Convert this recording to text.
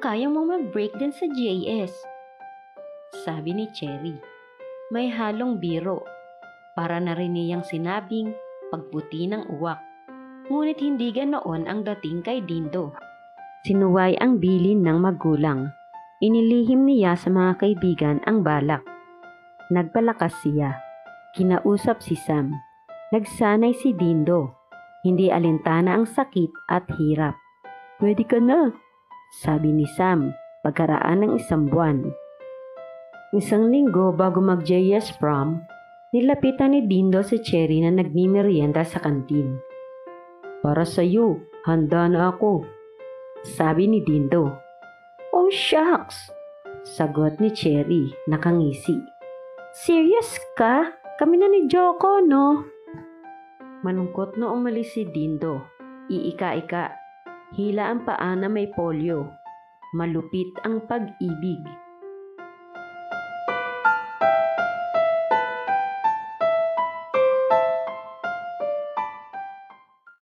kaya mo mag-break din sa JS? Sabi ni Cherry. May halong biro. Para na rin niyang sinabing pagputi ng uwak. Ngunit hindi ganoon ang dating kay Dindo. Sinuway ang bilin ng magulang. Inilihim niya sa mga kaibigan ang balak. Nagpalakas siya. Kinausap si Sam. Nagsanay si Dindo. Hindi alintana ang sakit at hirap. Pwede ka na, sabi ni Sam pagkaraan ng isang buwan. Isang linggo bago mag-JS prom, nilapitan ni Dindo si Cherry na nagmimerienda sa kantin. Para sa'yo, handa na ako, sabi ni Dindo. Oh shucks, sagot ni Cherry nakangisi. Serious ka? Kami na ni Joko, no? Malungkot na umalis si Dindo. Iika-ika, hila ang paa na may polio. Malupit ang pag-ibig.